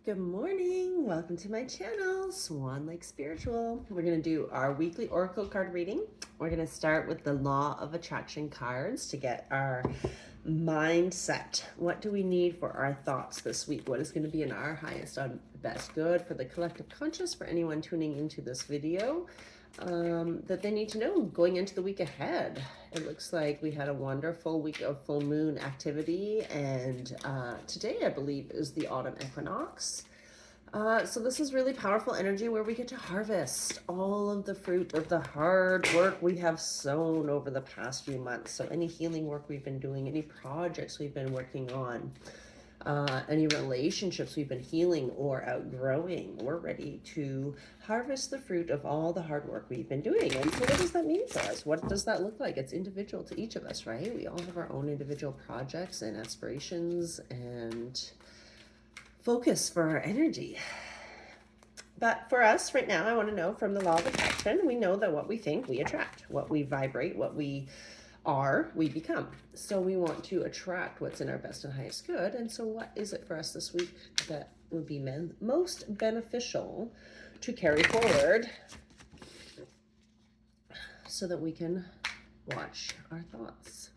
Good morning. Welcome to my channel, Swan Lake Spiritual. We're going to do our weekly oracle card reading. We're going to start with the Law of Attraction cards to get our mindset. What do we need for our thoughts this week? What is going to be in our highest and best good for the collective conscious, for anyone tuning into this video, that they need to know going into the week ahead. It looks like we had a wonderful week of full moon activity, and today I believe is the autumn equinox. So this is really powerful energy where we get to harvest all of the fruit of the hard work we have sown over the past few months. So any healing work we've been doing, any projects we've been working on, any relationships we've been healing or outgrowing, we're ready to harvest the fruit of all the hard work we've been doing. And so what does that mean for us? What does that look like? It's individual to each of us, right? We all have our own individual projects and aspirations and focus for our energy. But for us right now, I want to know from the law of attraction, we know that what we think, we attract. What we vibrate, what we are, we become. So we want to attract what's in our best and highest good. And so what is it for us this week that would be most beneficial to carry forward so that we can watch our thoughts?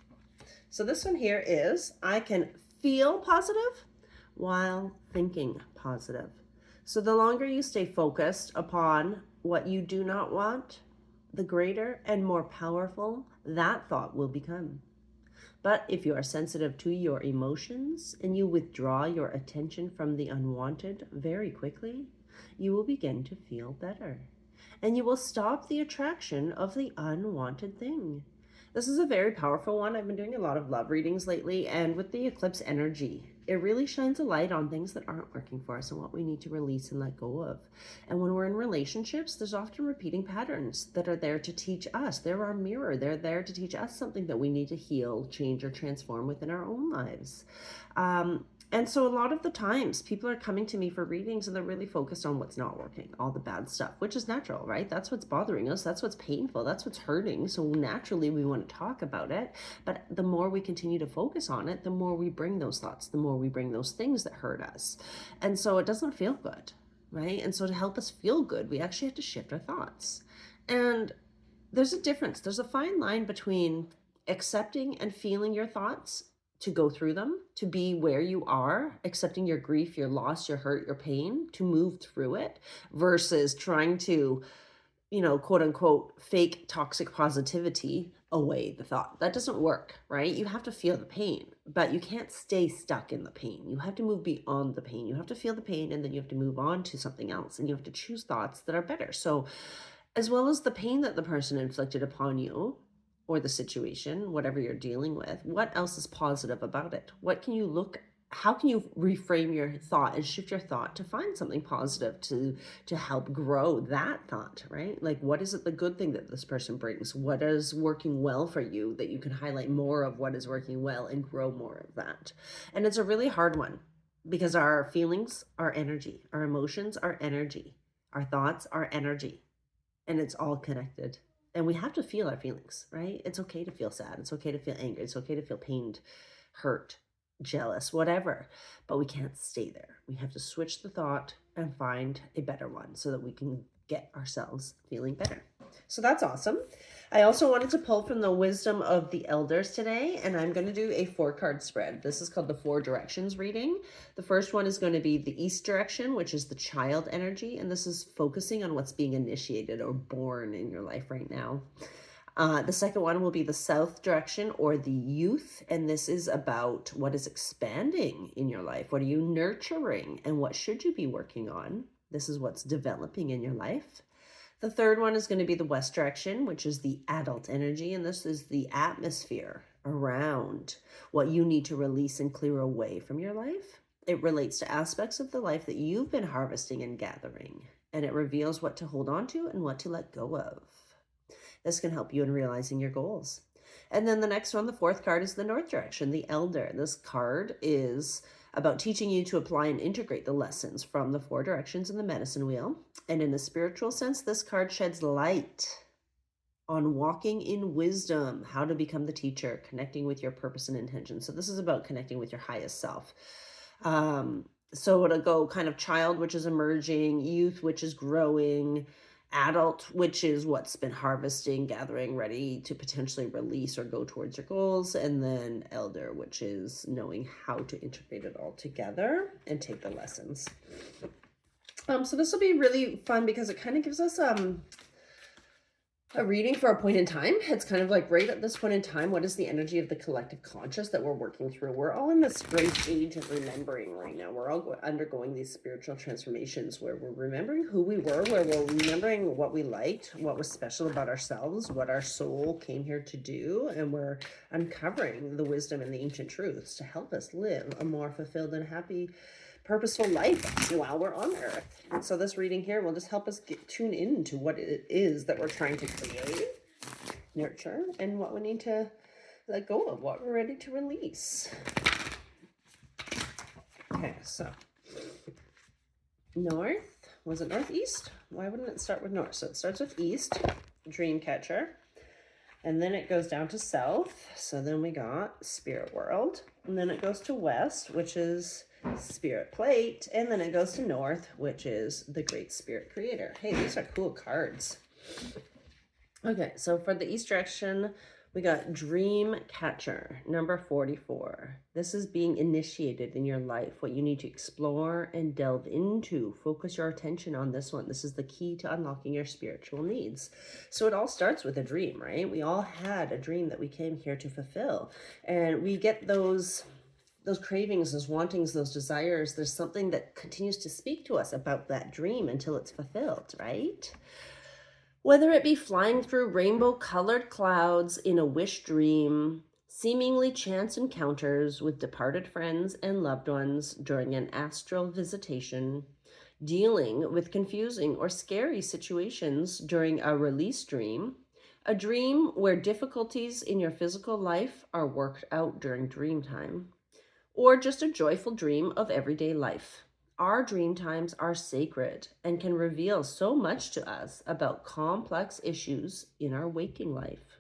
So this one here is, I can feel positive while thinking positive. So the longer you stay focused upon what you do not want, the greater and more powerful that thought will become. But if you are sensitive to your emotions and you withdraw your attention from the unwanted very quickly, you will begin to feel better. And you will stop the attraction of the unwanted thing. This is a very powerful one. I've been doing a lot of love readings lately, and with the eclipse energy, it really shines a light on things that aren't working for us and what we need to release and let go of. And when we're in relationships, there's often repeating patterns that are there to teach us. They're our mirror. They're there to teach us something that we need to heal, change, or transform within our own lives. And so a lot of the times people are coming to me for readings and they're really focused on what's not working, all the bad stuff, which is natural, right? That's what's bothering us. That's what's painful. That's what's hurting. So naturally we want to talk about it. But the more we continue to focus on it, the more we bring those thoughts, the more we bring those things that hurt us. And so it doesn't feel good, right? And so to help us feel good, we actually have to shift our thoughts. And there's a difference. There's a fine line between accepting and feeling your thoughts, to go through them, to be where you are, accepting your grief, your loss, your hurt, your pain, to move through it, versus trying to, quote unquote, fake toxic positivity away the thought. That doesn't work, right? You have to feel the pain, but you can't stay stuck in the pain. You have to move beyond the pain. You have to feel the pain, and then you have to move on to something else, and you have to choose thoughts that are better. So as well as the pain that the person inflicted upon you, or the situation, whatever you're dealing with, what else is positive about it? How can you reframe your thought and shift your thought to find something positive to help grow that thought, right? Like, what is it, the good thing that this person brings? What is working well for you that you can highlight more of what is working well and grow more of that? And it's a really hard one because our feelings are energy, our emotions are energy, our thoughts are energy, and it's all connected. And we have to feel our feelings, right? It's okay to feel sad. It's okay to feel angry. It's okay to feel pained, hurt, jealous, whatever. But we can't stay there. We have to switch the thought and find a better one so that we can get ourselves feeling better. So that's awesome. I also wanted to pull from the wisdom of the elders today, and I'm going to do a 4-card spread. This is called the 4 directions reading. The first one is going to be the east direction, which is the child energy, and this is focusing on what's being initiated or born in your life right now. The second one will be the south direction, or the youth, and this is about what is expanding in your life. What are you nurturing, and what should you be working on? This is what's developing in your life. The third one is going to be the west direction, which is the adult energy, and this is the atmosphere around what you need to release and clear away from your life. It relates to aspects of the life that you've been harvesting and gathering, and it reveals what to hold on to and what to let go of. This can help you in realizing your goals. And then the next one, the 4th card, is the north direction, the elder. This card is about teaching you to apply and integrate the lessons from the 4 directions in the medicine wheel. And in a spiritual sense, this card sheds light on walking in wisdom, how to become the teacher, connecting with your purpose and intention. So this is about connecting with your highest self. So it'll go kind of child, which is emerging, youth, which is growing, adult, which is what's been harvesting, gathering, ready to potentially release or go towards your goals, and then elder, which is knowing how to integrate it all together and take the lessons. So this will be really fun because it kind of gives us a reading for a point in time. It's kind of like right at this point in time, what is the energy of the collective conscious that we're working through? We're all in this great age of remembering right now. We're all undergoing these spiritual transformations where we're remembering who we were, where we're remembering what we liked, what was special about ourselves, what our soul came here to do, and we're uncovering the wisdom and the ancient truths to help us live a more fulfilled and happy, purposeful life while we're on earth. And so this reading here will just help us tune into what it is that we're trying to create, nurture, and what we need to let go of, what we're ready to release. Okay, so north, was it northeast? Why wouldn't it start with north? So it starts with east, dream catcher, and then it goes down to south. So then we got spirit world, and then it goes to west, which is spirit plate, and then it goes to north, which is the great spirit creator. Hey, these are cool cards. Okay, so for the east direction, we got dream catcher, number 44. This is being initiated in your life, what you need to explore and delve into. Focus your attention on this one. This is the key to unlocking your spiritual needs. So it all starts with a dream, right? We all had a dream that we came here to fulfill, and we get those cravings, those wantings, those desires. There's something that continues to speak to us about that dream until it's fulfilled, right? Whether it be flying through rainbow-colored clouds in a wish dream, seemingly chance encounters with departed friends and loved ones during an astral visitation, dealing with confusing or scary situations during a release dream, a dream where difficulties in your physical life are worked out during dream time, or just a joyful dream of everyday life. Our dream times are sacred and can reveal so much to us about complex issues in our waking life.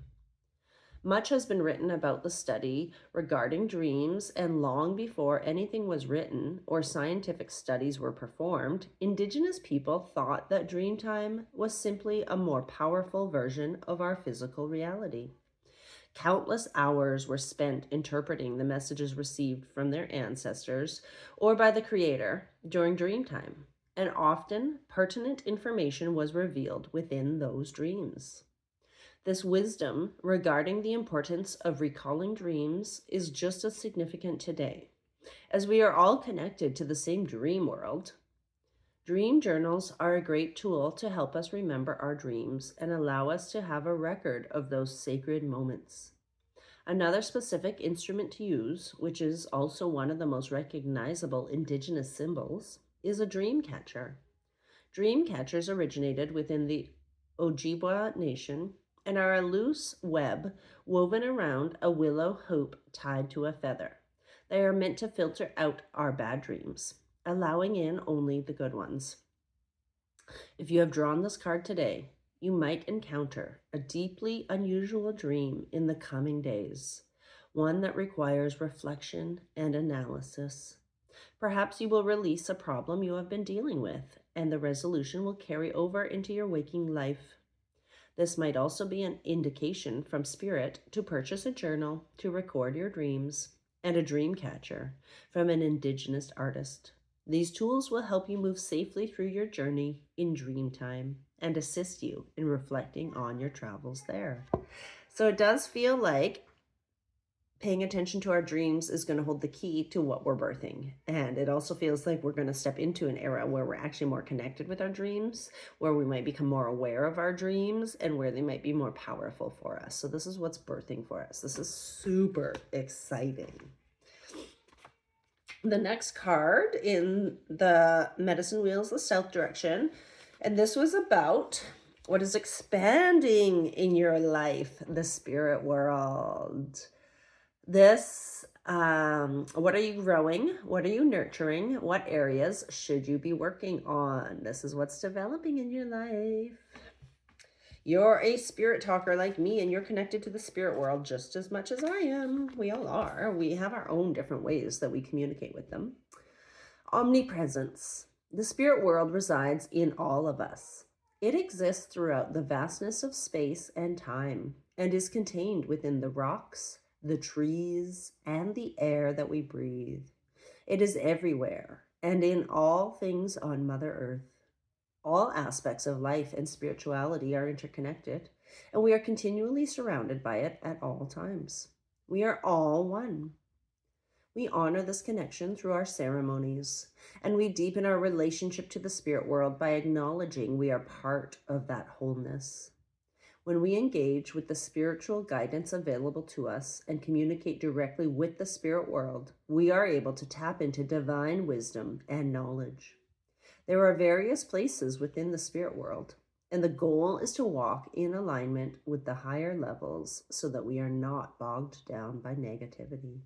Much has been written about the study regarding dreams, and long before anything was written or scientific studies were performed, Indigenous people thought that dream time was simply a more powerful version of our physical reality. Countless hours were spent interpreting the messages received from their ancestors or by the Creator during dream time, and often pertinent information was revealed within those dreams. This wisdom regarding the importance of recalling dreams is just as significant today, as we are all connected to the same dream world. Dream journals are a great tool to help us remember our dreams and allow us to have a record of those sacred moments. Another specific instrument to use, which is also one of the most recognizable Indigenous symbols, is a dream catcher. Dream catchers originated within the Ojibwa Nation and are a loose web woven around a willow hoop tied to a feather. They are meant to filter out our bad dreams, allowing in only the good ones. If you have drawn this card today, you might encounter a deeply unusual dream in the coming days, one that requires reflection and analysis. Perhaps you will release a problem you have been dealing with, and the resolution will carry over into your waking life. This might also be an indication from Spirit to purchase a journal to record your dreams and a dream catcher from an Indigenous artist. These tools will help you move safely through your journey in dream time and assist you in reflecting on your travels there. So it does feel like paying attention to our dreams is going to hold the key to what we're birthing. And it also feels like we're going to step into an era where we're actually more connected with our dreams, where we might become more aware of our dreams, and where they might be more powerful for us. So this is what's birthing for us. This is super exciting. The next card in the medicine wheel is the south direction. And this was about what is expanding in your life, the spirit world. This, what are you growing? What are you nurturing? What areas should you be working on? This is what's developing in your life. You're a spirit talker like me, and you're connected to the spirit world just as much as I am. We all are. We have our own different ways that we communicate with them. Omnipresence. The spirit world resides in all of us. It exists throughout the vastness of space and time and is contained within the rocks, the trees, and the air that we breathe. It is everywhere and in all things on Mother Earth. All aspects of life and spirituality are interconnected, and we are continually surrounded by it at all times. We are all one. We honor this connection through our ceremonies, and we deepen our relationship to the spirit world by acknowledging we are part of that wholeness. When we engage with the spiritual guidance available to us and communicate directly with the spirit world, we are able to tap into divine wisdom and knowledge. There are various places within the spirit world, and the goal is to walk in alignment with the higher levels so that we are not bogged down by negativity.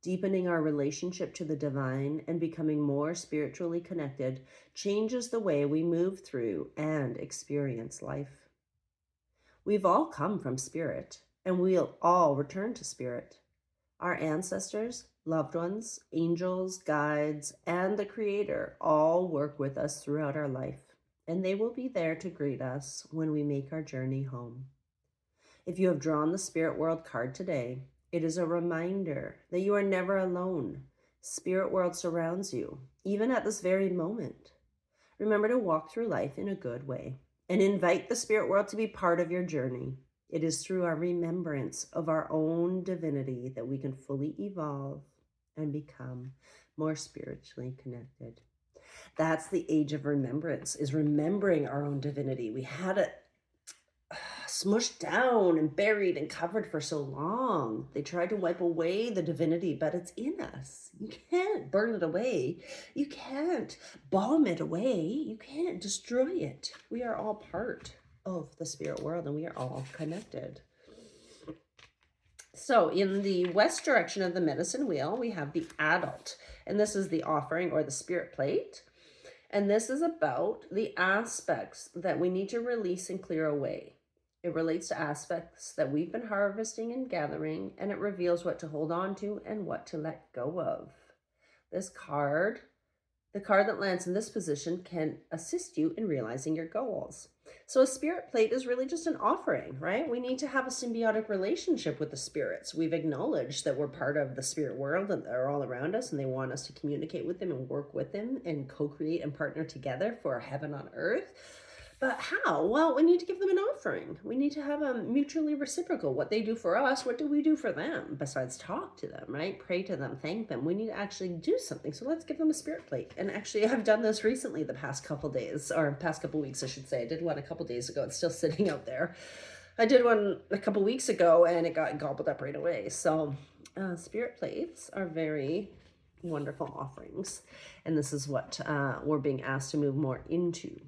Deepening our relationship to the divine and becoming more spiritually connected changes the way we move through and experience life. We've all come from spirit, and we'll all return to spirit. Our ancestors, loved ones, angels, guides, and the Creator all work with us throughout our life, and they will be there to greet us when we make our journey home. If you have drawn the Spirit World card today, it is a reminder that you are never alone. Spirit World surrounds you, even at this very moment. Remember to walk through life in a good way and invite the Spirit World to be part of your journey. It is through our remembrance of our own divinity that we can fully evolve and become more spiritually connected. That's the age of remembrance, is remembering our own divinity. We had it smushed down and buried and covered for so long. They tried to wipe away the divinity, but it's in us. You can't burn it away. You can't bomb it away. You can't destroy it. We are all part of the spirit world, and we are all connected. So in the west direction of the medicine wheel, we have the adult, and this is the offering or the spirit plate. And this is about the aspects that we need to release and clear away. It relates to aspects that we've been harvesting and gathering, and it reveals what to hold on to and what to let go of. This card, the card that lands in this position, can assist you in realizing your goals. So a spirit plate is really just an offering, right? We need to have a symbiotic relationship with the spirits. We've acknowledged that we're part of the spirit world and they're all around us, and they want us to communicate with them and work with them and co-create and partner together for heaven on earth. But how? Well, we need to give them an offering. We need to have a mutually reciprocal. What they do for us, what do we do for them? Besides talk to them, right? Pray to them, thank them. We need to actually do something. So let's give them a spirit plate. And actually, I've done this recently the past couple days, or past couple weeks, I should say. I did one a couple days ago. It's still sitting out there. I did one a couple weeks ago, and it got gobbled up right away. So spirit plates are very wonderful offerings. And this is what we're being asked to move more into.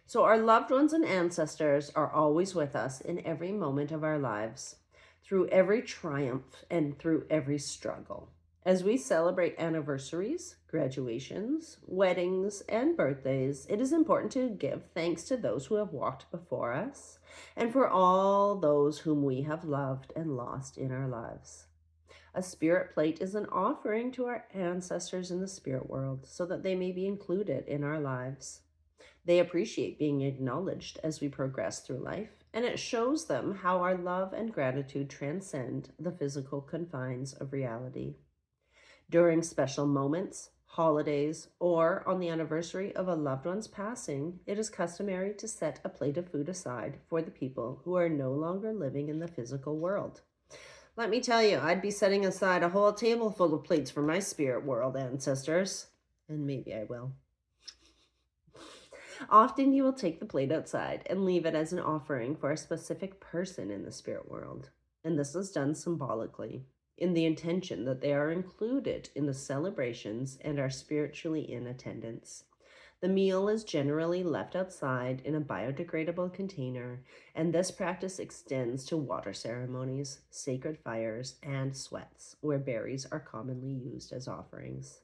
So our loved ones and ancestors are always with us in every moment of our lives, through every triumph and through every struggle. As we celebrate anniversaries, graduations, weddings, and birthdays, it is important to give thanks to those who have walked before us and for all those whom we have loved and lost in our lives. A spirit plate is an offering to our ancestors in the spirit world so that they may be included in our lives. They appreciate being acknowledged as we progress through life, and it shows them how our love and gratitude transcend the physical confines of reality. During special moments, holidays, or on the anniversary of a loved one's passing, it is customary to set a plate of food aside for the people who are no longer living in the physical world. Let me tell you, I'd be setting aside a whole table full of plates for my spirit world ancestors, and maybe I will. Often you will take the plate outside and leave it as an offering for a specific person in the spirit world. And this is done symbolically, in the intention that they are included in the celebrations and are spiritually in attendance. The meal is generally left outside in a biodegradable container, and this practice extends to water ceremonies, sacred fires, and sweats, where berries are commonly used as offerings.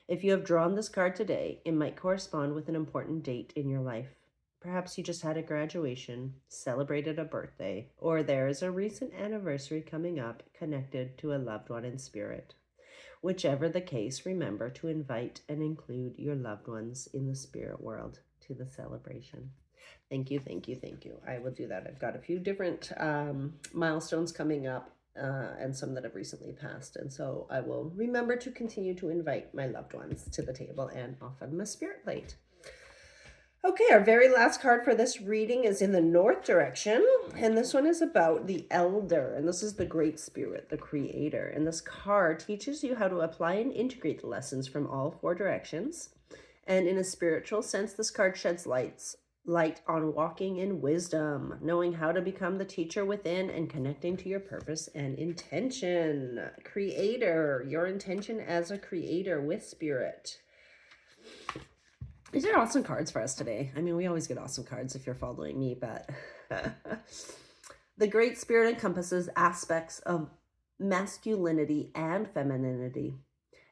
If you have drawn this card today, it might correspond with an important date in your life. Perhaps you just had a graduation, celebrated a birthday, or there is a recent anniversary coming up connected to a loved one in spirit. Whichever the case, remember to invite and include your loved ones in the spirit world to the celebration. Thank you, thank you, thank you. I will do that. I've got a few different milestones coming up and some that have recently passed. And so I will remember to continue to invite my loved ones to the table and offer them a spirit plate. Okay, our very last card for this reading is in the north direction, and this one is about the elder, and this is the great spirit, the creator. And this card teaches you how to apply and integrate the lessons from all four directions. And in a spiritual sense, this card sheds light on walking in wisdom, knowing how to become the teacher within and connecting to your purpose and intention. Creator, your intention as a creator with spirit. These are awesome cards for us today. I mean, we always get awesome cards if you're following me, but the Great Spirit encompasses aspects of masculinity and femininity.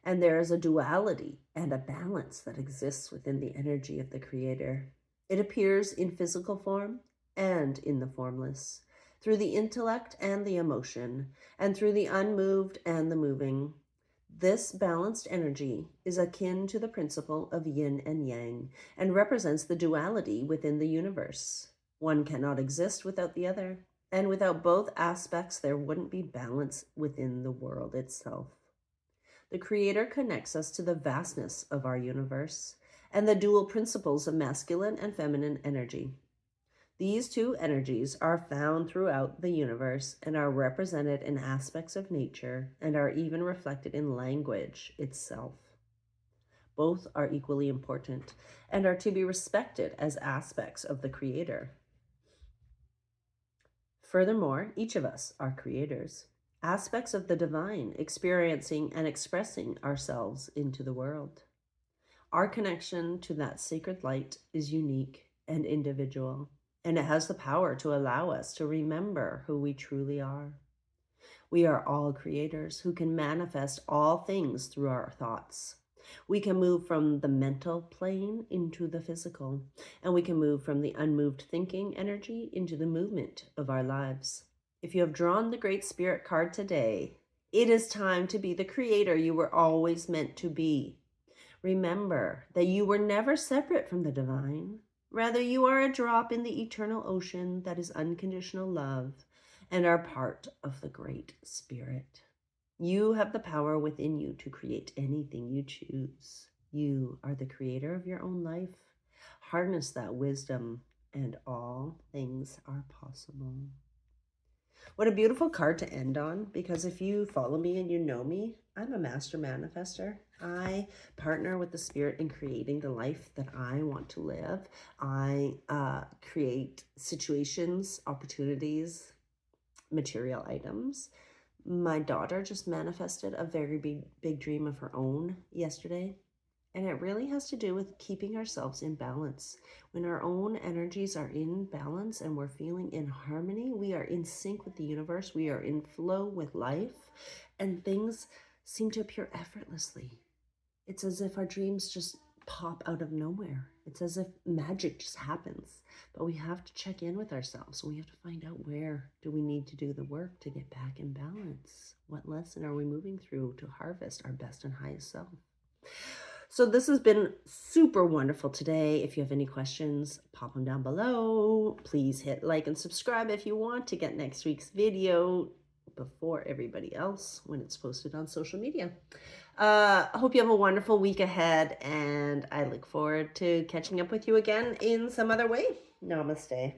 And there is a duality and a balance that exists within the energy of the Creator. It appears in physical form and in the formless, through the intellect and the emotion, and through the unmoved and the moving. This balanced energy is akin to the principle of yin and yang and represents the duality within the universe. One cannot exist without the other, and without both aspects, there wouldn't be balance within the world itself. The Creator connects us to the vastness of our universe and the dual principles of masculine and feminine energy. These two energies are found throughout the universe and are represented in aspects of nature and are even reflected in language itself. Both are equally important and are to be respected as aspects of the Creator. Furthermore, each of us are creators, aspects of the divine, experiencing and expressing ourselves into the world. Our connection to that sacred light is unique and individual, and it has the power to allow us to remember who we truly are. We are all creators who can manifest all things through our thoughts. We can move from the mental plane into the physical, and we can move from the unmoved thinking energy into the movement of our lives. If you have drawn the Great Spirit card today, it is time to be the creator you were always meant to be. Remember that you were never separate from the divine. Rather, you are a drop in the eternal ocean that is unconditional love and are part of the Great Spirit. You have the power within you to create anything you choose. You are the creator of your own life. Harness that wisdom, and all things are possible. What a beautiful card to end on, because if you follow me and you know me, I'm a master manifester. I partner with the Spirit in creating the life that I want to live. I create situations, opportunities, material items. My daughter just manifested a very big dream of her own yesterday. And it really has to do with keeping ourselves in balance. When our own energies are in balance and we're feeling in harmony, we are in sync with the universe, we are in flow with life, and things seem to appear effortlessly. It's as if our dreams just pop out of nowhere. It's as if magic just happens. But we have to check in with ourselves. We have to find out, where do we need to do the work to get back in balance? What lesson are we moving through to harvest our best and highest self? So this has been super wonderful today. If you have any questions, pop them down below. Please hit like and subscribe if you want to get next week's video before everybody else when it's posted on social media. I hope you have a wonderful week ahead, and I look forward to catching up with you again in some other way. Namaste.